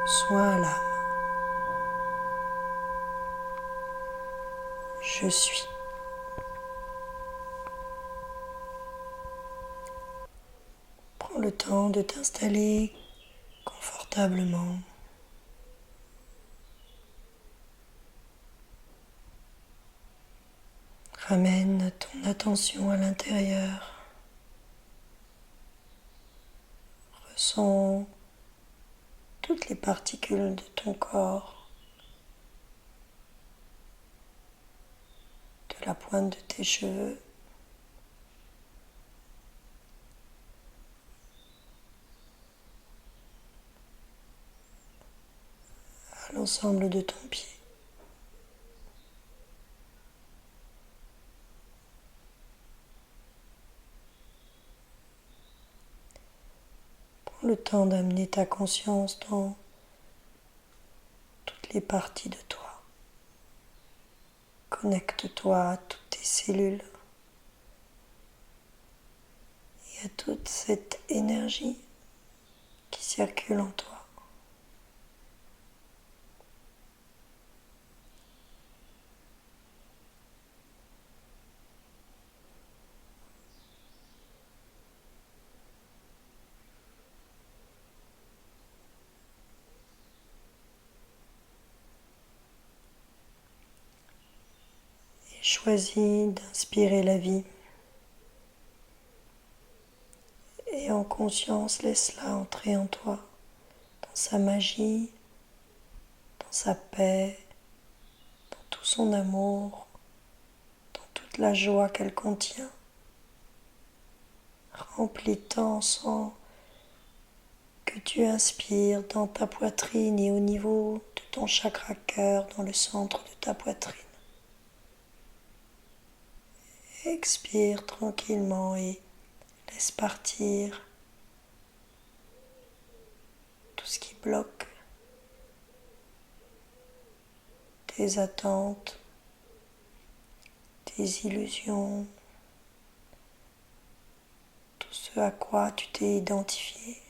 soin à l'âme. Je suis. Prends le temps de t'installer confortablement. Ramène ton attention à l'intérieur. Ressens toutes les particules de ton corps, de la pointe de tes cheveux, à l'ensemble de ton pied. Prends le temps d'amener ta conscience dans toutes les parties de toi. Connecte-toi à toutes tes cellules et à toute cette énergie qui circule en toi. Et choisis d'inspirer la vie. Et en conscience, laisse-la entrer en toi, dans sa magie, dans sa paix, dans tout son amour, dans toute la joie qu'elle contient. Remplis tant sans que tu inspires dans ta poitrine et au niveau de ton chakra cœur, dans le centre de ta poitrine. Expire tranquillement et laisse partir tout ce qui bloque tes attentes, tes illusions, tout ce à quoi tu t'es identifié.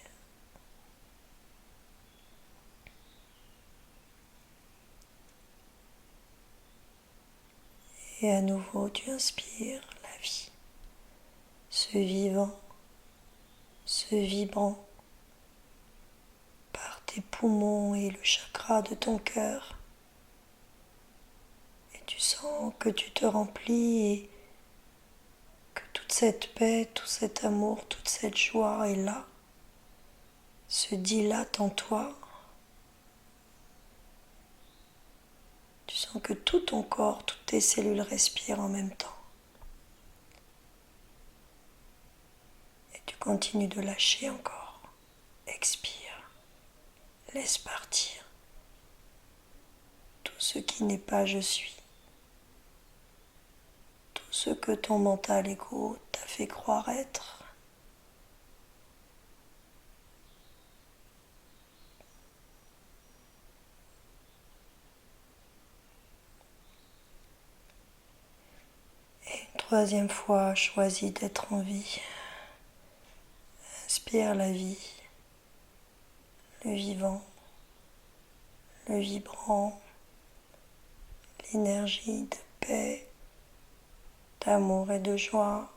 Et à nouveau, tu inspires la vie, ce vivant, ce vibrant, par tes poumons et le chakra de ton cœur. Et tu sens que tu te remplis et que toute cette paix, tout cet amour, toute cette joie est là, se dilate en toi. Tu sens que tout ton corps, toutes tes cellules respirent en même temps. Et tu continues de lâcher encore. Expire. Laisse partir tout ce qui n'est pas je suis. Tout ce que ton mental égo t'a fait croire être. Et une troisième fois, choisis d'être en vie. Inspire la vie, le vivant, le vibrant, l'énergie de paix, d'amour et de joie,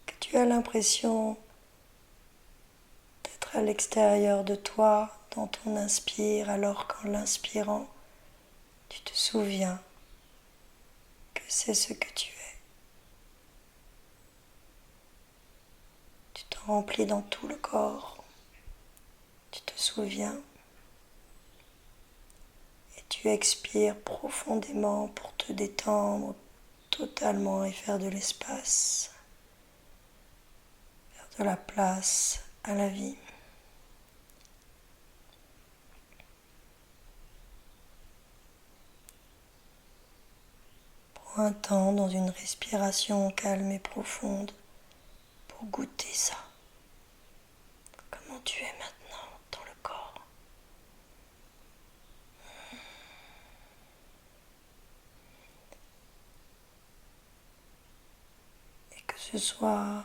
que tu as l'impression d'être à l'extérieur de toi dans ton inspire, alors qu'en l'inspirant, tu te souviens que c'est ce que tu es. Tu te remplis dans tout le corps, tu te souviens et tu expires profondément pour te détendre totalement et faire de l'espace, faire de la place à la vie. Prends un temps dans une respiration calme et profonde pour goûter ça. Comment tu es maintenant dans le corps. Et que ce soit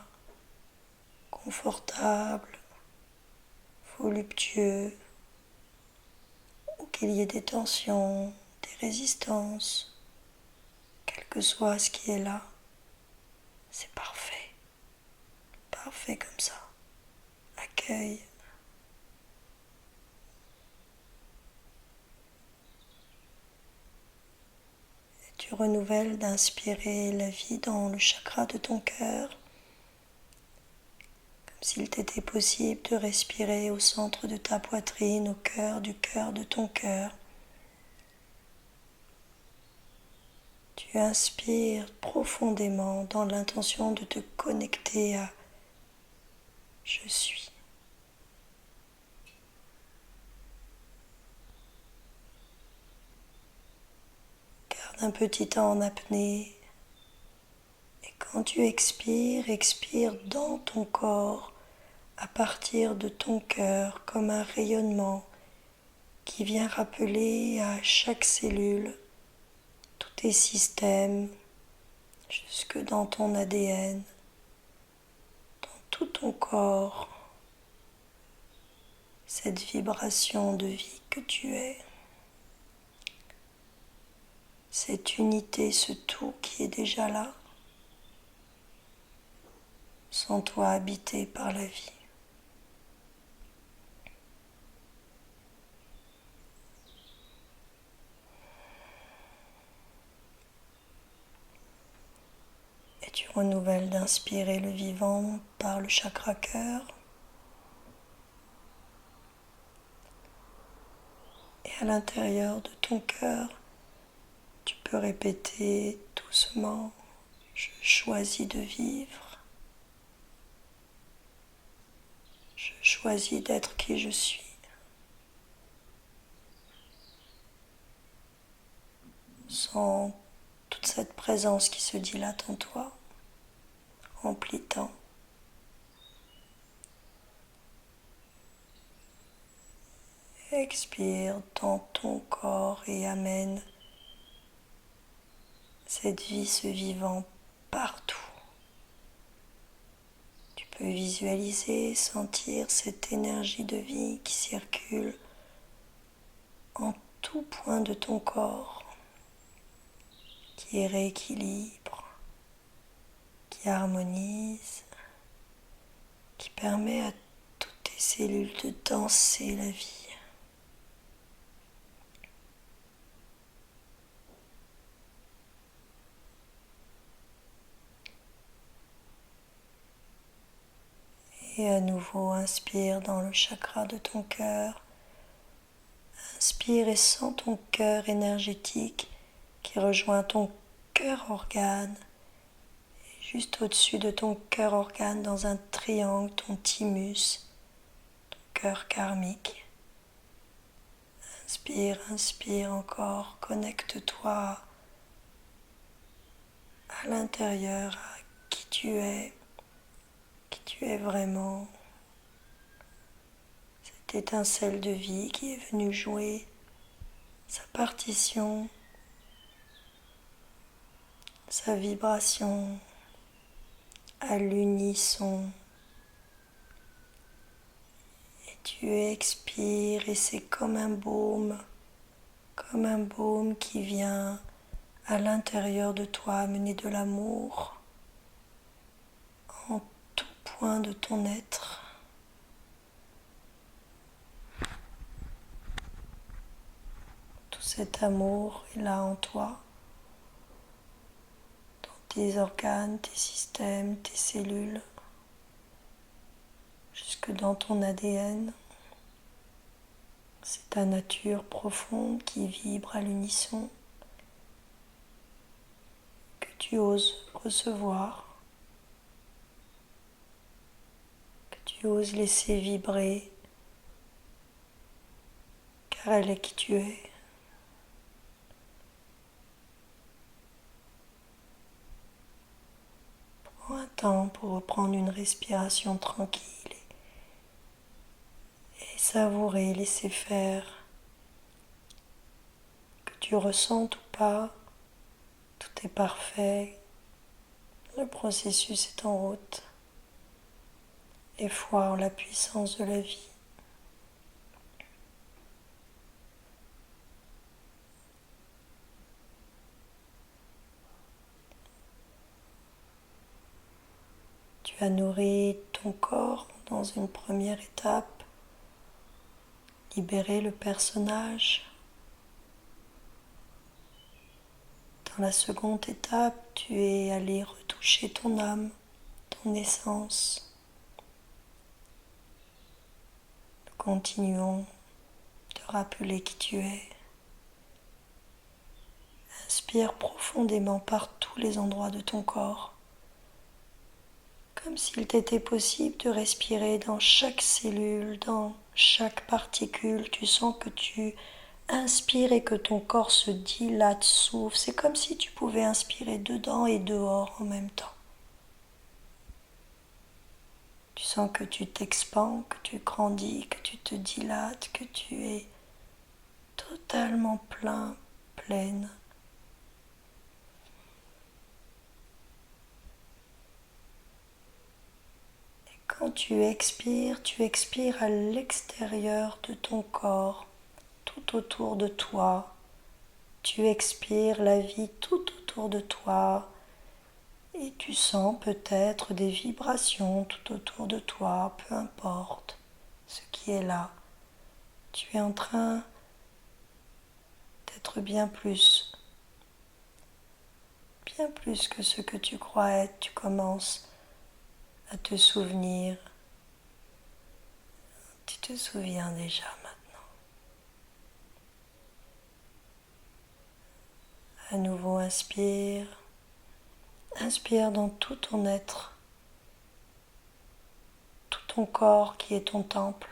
confortable, voluptueux qu'il y ait des tensions, des résistances, quel que soit ce qui est là, c'est parfait, parfait comme ça. Accueille. Et tu renouvelles d'inspirer la vie dans le chakra de ton cœur, comme s'il t'était possible de respirer au centre de ta poitrine, au cœur de ton cœur. Tu inspires profondément dans l'intention de te connecter à je suis. Garde un petit temps en apnée. Et quand tu expires, expire dans ton corps, à partir de ton cœur, comme un rayonnement qui vient rappeler à chaque cellule tous tes systèmes, jusque dans ton ADN, dans tout ton corps, cette vibration de vie que tu es, cette unité, ce tout qui est déjà là, sans toi habité par la vie. Et tu renouvelles d'inspirer le vivant par le chakra cœur. Et à l'intérieur de ton cœur, tu peux répéter doucement « Je choisis de vivre. Je choisis d'être qui je suis. » Sans toute cette présence qui se dilate en toi, remplis tant. Expire dans ton corps et amène cette vie, ce vivant partout. Tu peux visualiser, sentir cette énergie de vie qui circule en tout point de ton corps, qui rééquilibre, qui harmonise, qui permet à toutes tes cellules de danser la vie. Et à nouveau, inspire dans le chakra de ton cœur. Inspire et sens ton cœur énergétique qui rejoint ton cœur organe. Et juste au-dessus de ton cœur organe, dans un triangle, ton thymus, ton cœur karmique. Inspire, inspire encore. Connecte-toi à l'intérieur, à qui tu es vraiment. Cette étincelle de vie qui est venue jouer sa partition, sa vibration à l'unisson. Et tu expires et c'est comme un baume qui vient à l'intérieur de toi amener de l'amour en tout point de ton être. Tout cet amour est là en toi, dans tes organes, tes systèmes, tes cellules, jusque dans ton ADN. C'est ta nature profonde qui vibre à l'unisson, que tu oses recevoir, que tu oses laisser vibrer, car elle est qui tu es. Prends un temps pour reprendre une respiration tranquille et savourer, laisser faire, que tu ressentes ou pas, tout est parfait, le processus est en route et foi en la puissance de la vie. Tu as nourri ton corps dans une première étape, libéré le personnage. Dans la seconde étape, tu es allé retoucher ton âme, ton essence. Nous continuons de rappeler qui tu es. Inspire profondément par tous les endroits de ton corps, comme s'il t'était possible de respirer dans chaque cellule, dans chaque particule. Tu sens que tu inspires et que ton corps se dilate, s'ouvre. C'est comme si tu pouvais inspirer dedans et dehors en même temps. Tu sens que tu t'expands, que tu grandis, que tu te dilates, que tu es totalement plein, pleine. Quand tu expires à l'extérieur de ton corps, tout autour de toi. Tu expires la vie tout autour de toi et tu sens peut-être des vibrations tout autour de toi, peu importe ce qui est là. Tu es en train d'être bien plus que ce que tu crois être. Tu commences à te souvenir. Tu te souviens déjà maintenant. À nouveau, inspire. Inspire dans tout ton être, tout ton corps qui est ton temple.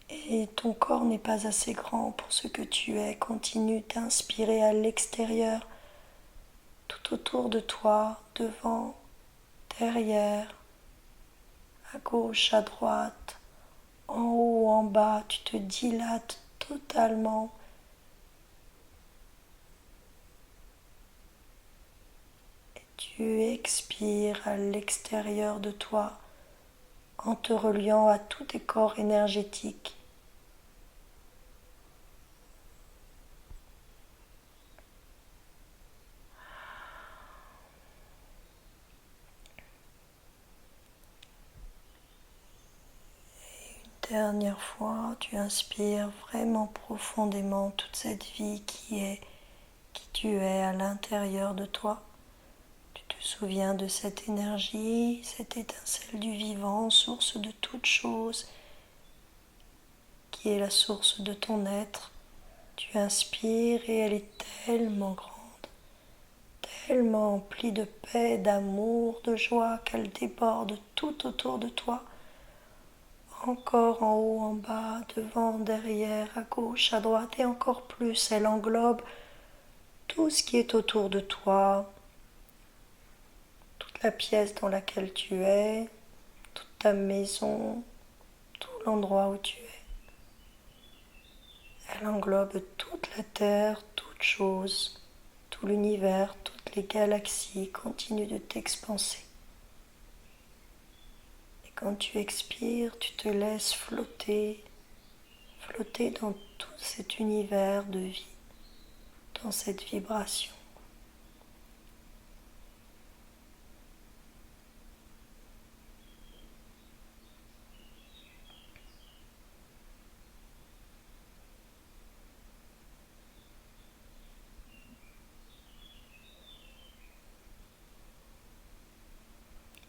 Et ton corps n'est pas assez grand pour ce que tu es. Continue d'inspirer à l'extérieur, tout autour de toi, devant, derrière, à gauche, à droite, en haut, en bas. Tu te dilates totalement. Et tu expires à l'extérieur de toi en te reliant à tous tes corps énergétiques. Dernière fois, tu inspires vraiment profondément toute cette vie qui tu es à l'intérieur de toi. Tu te souviens de cette énergie, cette étincelle du vivant, source de toute chose, qui est la source de ton être. Tu inspires et elle est tellement grande, tellement emplie de paix, d'amour, de joie qu'elle déborde tout autour de toi. Encore en haut, en bas, devant, derrière, à gauche, à droite et encore plus. Elle englobe tout ce qui est autour de toi, toute la pièce dans laquelle tu es, toute ta maison, tout l'endroit où tu es. Elle englobe toute la Terre, toute chose, tout l'univers, toutes les galaxies continuent de t'expanser. Et quand tu expires, tu te laisses flotter dans tout cet univers de vie, dans cette vibration.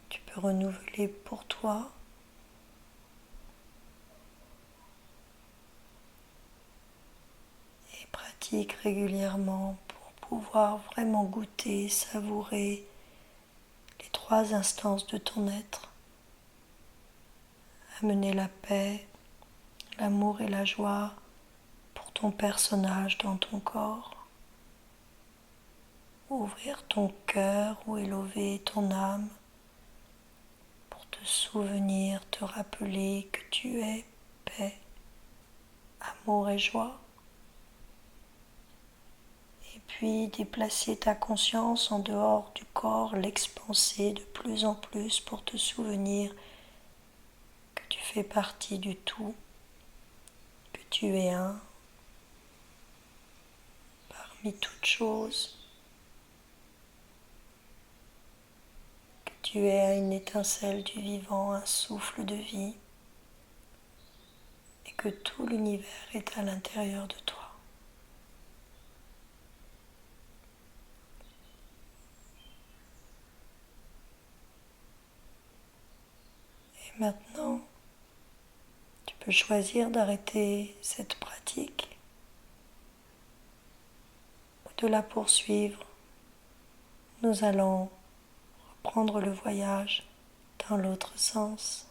Tu peux renouveler pour toi et pratique régulièrement pour pouvoir vraiment goûter, savourer les 3 instances de ton être. Amener la paix, l'amour et la joie pour ton personnage dans ton corps. Ouvrir ton cœur ou élever ton âme pour te souvenir, te rappeler que tu es paix, amour et joie. Et puis déplacer ta conscience en dehors du corps, l'expanser de plus en plus pour te souvenir que tu fais partie du tout, que tu es un parmi toutes choses, que tu es une étincelle du vivant, un souffle de vie, et que tout l'univers est à l'intérieur de toi. Et maintenant, tu peux choisir d'arrêter cette pratique ou de la poursuivre. Nous allons reprendre le voyage dans l'autre sens.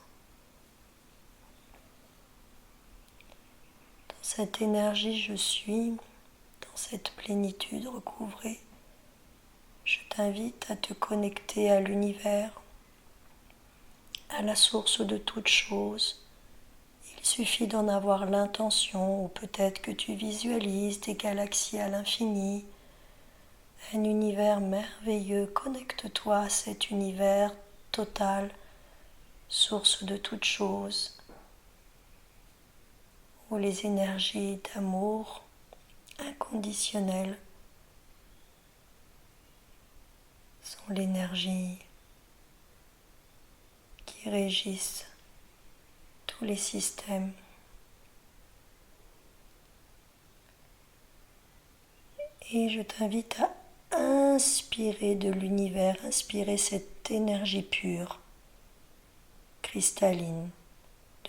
Dans cette énergie je suis, dans cette plénitude recouvrée, je t'invite à te connecter à l'univers, à la source de toute chose. Il suffit d'en avoir l'intention, ou peut-être que tu visualises des galaxies à l'infini, un univers merveilleux. Connecte-toi à cet univers total, source de toute chose, où les énergies d'amour inconditionnel sont l'énergie qui régissent tous les systèmes. Et je t'invite à inspirer de l'univers, inspirer cette énergie pure, cristalline,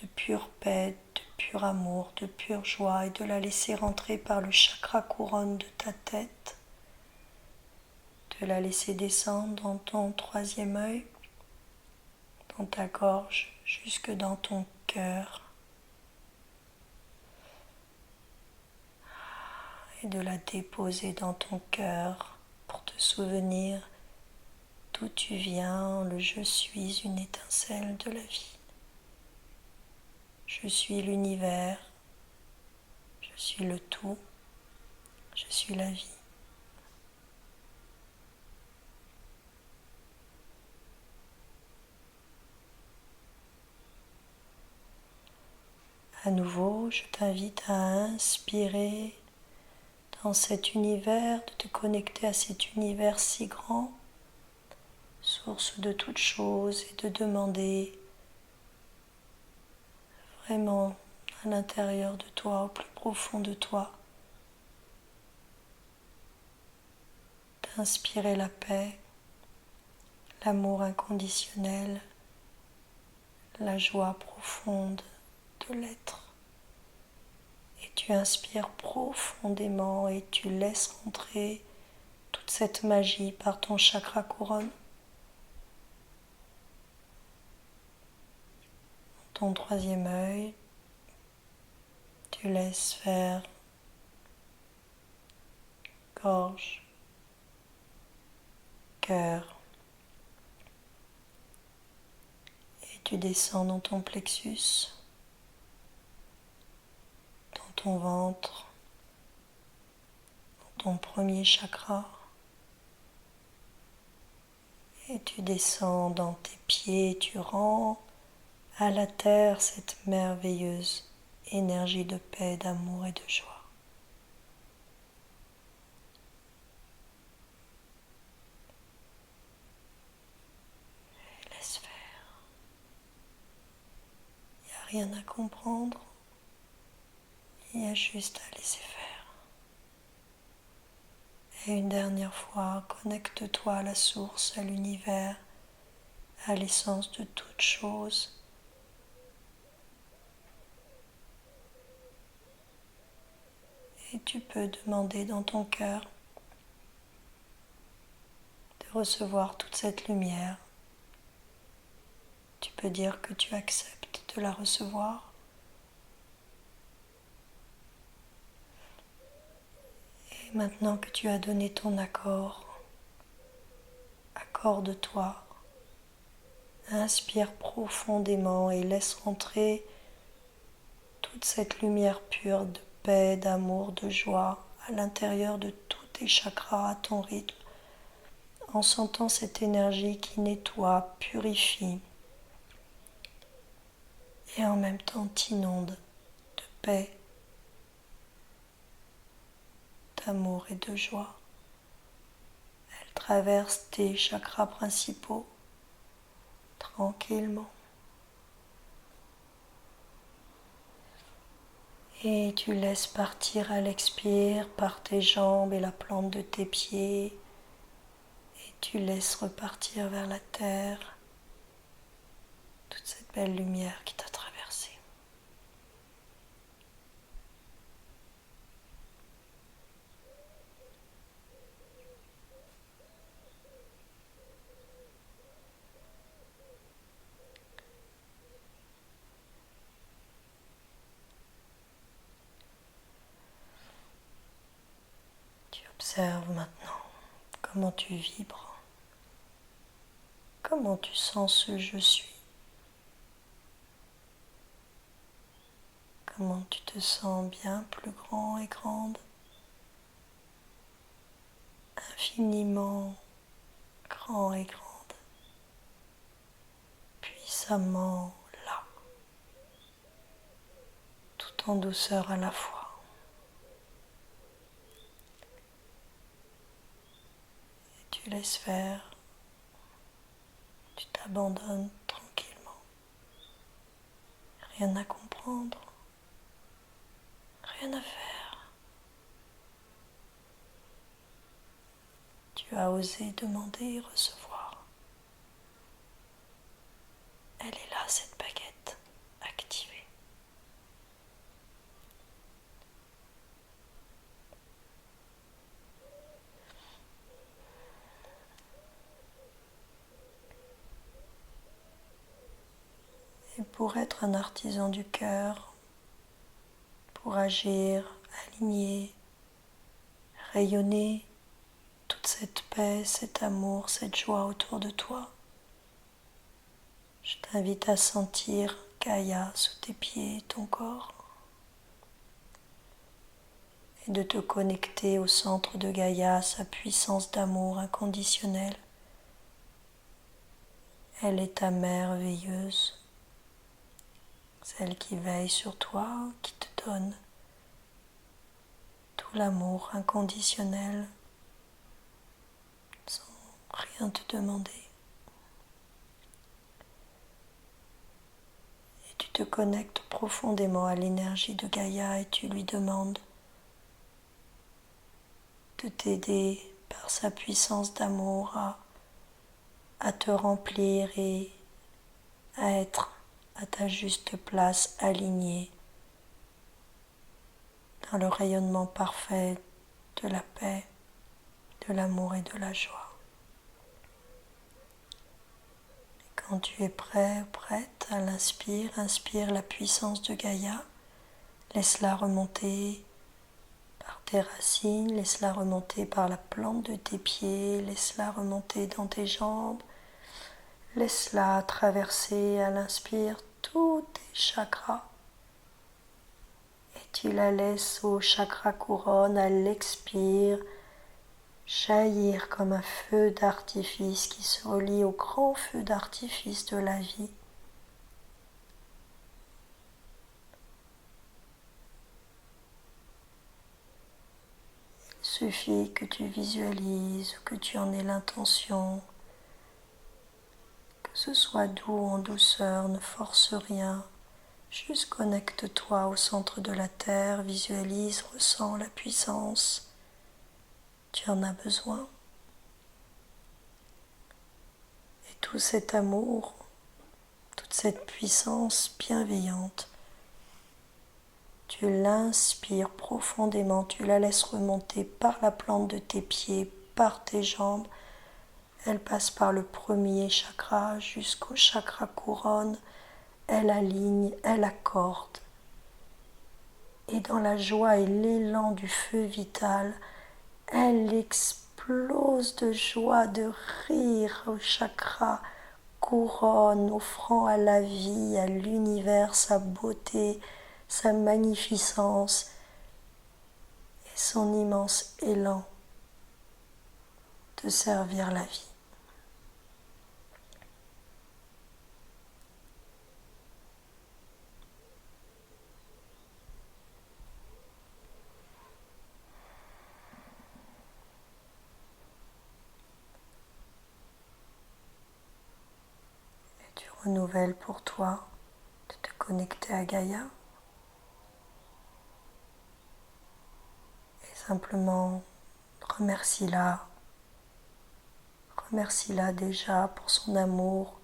de pure paix, de pur amour, de pure joie, et de la laisser rentrer par le chakra couronne de ta tête, de la laisser descendre dans ton troisième œil, dans ta gorge, jusque dans ton cœur, et de la déposer dans ton cœur pour te souvenir d'où tu viens. Le je suis une étincelle de la vie. Je suis l'univers, je suis le tout, je suis la vie. À nouveau, je t'invite à inspirer dans cet univers, de te connecter à cet univers si grand, source de toutes choses, et de demander vraiment à l'intérieur de toi, au plus profond de toi, d'inspirer la paix, l'amour inconditionnel, la joie profonde de l'être. Et tu inspires profondément et tu laisses rentrer toute cette magie par ton chakra couronne, ton troisième œil. Tu laisses faire gorge, cœur, et tu descends dans ton plexus, dans ton ventre, dans ton premier chakra, et tu descends dans tes pieds, tu rends à la terre cette merveilleuse énergie de paix, d'amour et de joie. Et laisse faire. Il n'y a rien à comprendre, il y a juste à laisser faire. Et une dernière fois, connecte-toi à la source, à l'univers, à l'essence de toute chose. Et tu peux demander dans ton cœur de recevoir toute cette lumière. Tu peux dire que tu acceptes de la recevoir. Et maintenant que tu as donné ton accord, accorde-toi, inspire profondément et laisse rentrer toute cette lumière pure de paix, d'amour, de joie à l'intérieur de tous tes chakras à ton rythme, en sentant cette énergie qui nettoie, purifie et en même temps t'inonde de paix, d'amour et de joie. Elle traverse tes chakras principaux, tranquillement. Et tu laisses partir à l'expire par tes jambes et la plante de tes pieds. Et tu laisses repartir vers la terre toute cette belle lumière qui t'a traversé. Tu observes maintenant comment tu vibres, comment tu sens ce je suis, comment tu te sens bien plus grand et grande, infiniment grand et grande, puissamment là, tout en douceur à la fois. Et tu laisses faire, tu t'abandonnes tranquillement. Rien à comprendre, rien à faire. Tu as osé demander et recevoir. Elle est là, cette baguette, activée. Et pour être un artisan du cœur, pour agir, aligner, rayonner toute cette paix, cet amour, cette joie autour de toi, je t'invite à sentir Gaïa sous tes pieds, ton corps, et de te connecter au centre de Gaïa, sa puissance d'amour inconditionnel. Elle est ta mère veilleuse, celle qui veille sur toi, qui te donne tout l'amour inconditionnel sans rien te demander. Et tu te connectes profondément à l'énergie de Gaïa et tu lui demandes de t'aider par sa puissance d'amour à te remplir et à être à ta juste place, alignée dans le rayonnement parfait de la paix, de l'amour et de la joie. Et quand tu es prêt, prête à l'inspire, inspire la puissance de Gaïa, laisse-la remonter par tes racines, laisse-la remonter par la plante de tes pieds, laisse-la remonter dans tes jambes, laisse-la traverser à l'inspire tous tes chakras. Et tu la laisses au chakra couronne à l'expire jaillir comme un feu d'artifice qui se relie au grand feu d'artifice de la vie. Il suffit que tu visualises, que tu en aies l'intention, que ce soit doux en douceur, ne force rien. Juste connecte-toi au centre de la terre, visualise, ressens la puissance. Tu en as besoin. Et tout cet amour, toute cette puissance bienveillante, tu l'inspires profondément, tu la laisses remonter par la plante de tes pieds, par tes jambes. Elle passe par le premier chakra jusqu'au chakra couronne. Elle aligne, elle accorde. Et dans la joie et l'élan du feu vital, elle explose de joie, de rire au chakra couronne, offrant à la vie, à l'univers sa beauté, sa magnificence et son immense élan de servir la vie. Et tu renouvelle pour toi de te connecter à Gaïa. Et simplement remercie-la. Remercie-la déjà pour son amour.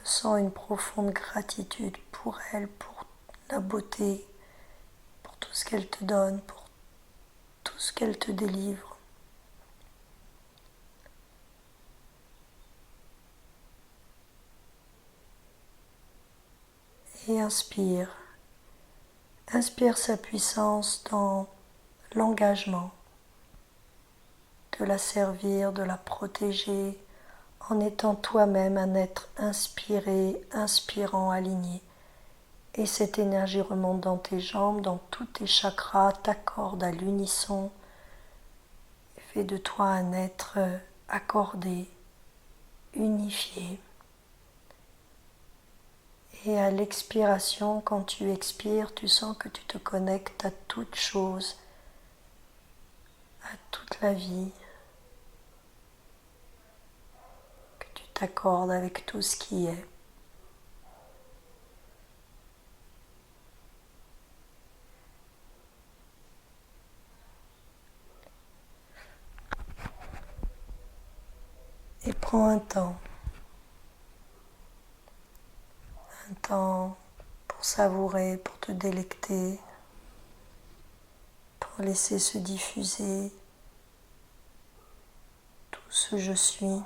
Ressens une profonde gratitude pour elle, pour la beauté, pour tout ce qu'elle te donne, pour tout ce qu'elle te délivre. Et inspire. Inspire sa puissance dans l'engagement de la servir, de la protéger, en étant toi-même un être inspiré, inspirant, aligné. Et cette énergie remonte dans tes jambes, dans tous tes chakras, t'accorde à l'unisson, et fait de toi un être accordé, unifié. Et à l'expiration, quand tu expires, tu sens que tu te connectes à toute chose, à toute la vie, que tu t'accordes avec tout ce qui est. Et prends un temps pour savourer, pour te délecter, pour laisser se diffuser tout ce je suis.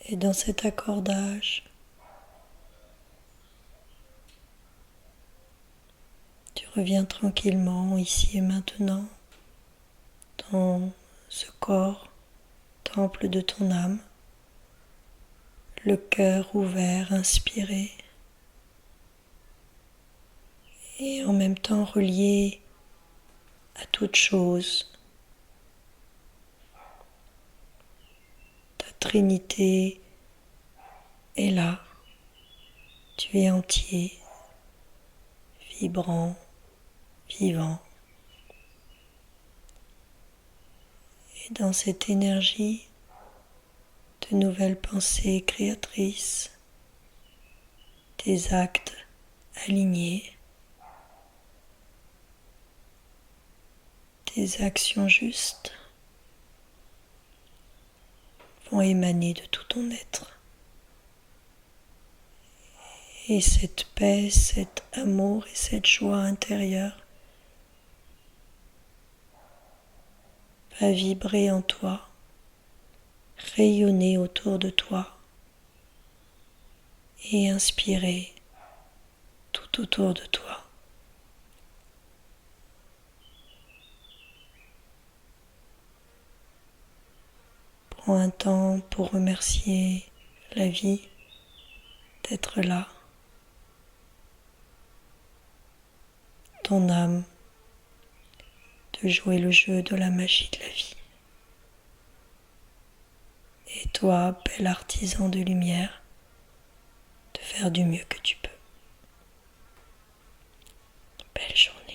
Et dans cet accordage, tu reviens tranquillement ici et maintenant dans ce corps, temple de ton âme, le cœur ouvert, inspiré, et en même temps relié à toute chose. Ta Trinité est là, tu es entier, vibrant, vivant. Et dans cette énergie, de nouvelles pensées créatrices, tes actes alignés, tes actions justes vont émaner de tout ton être. Et cette paix, cet amour et cette joie intérieure va vibrer en toi, rayonner autour de toi et inspirer tout autour de toi. Prends un temps pour remercier la vie d'être là, ton âme, de jouer le jeu de la magie de la vie. Et toi, bel artisan de lumière, de faire du mieux que tu peux. Belle journée.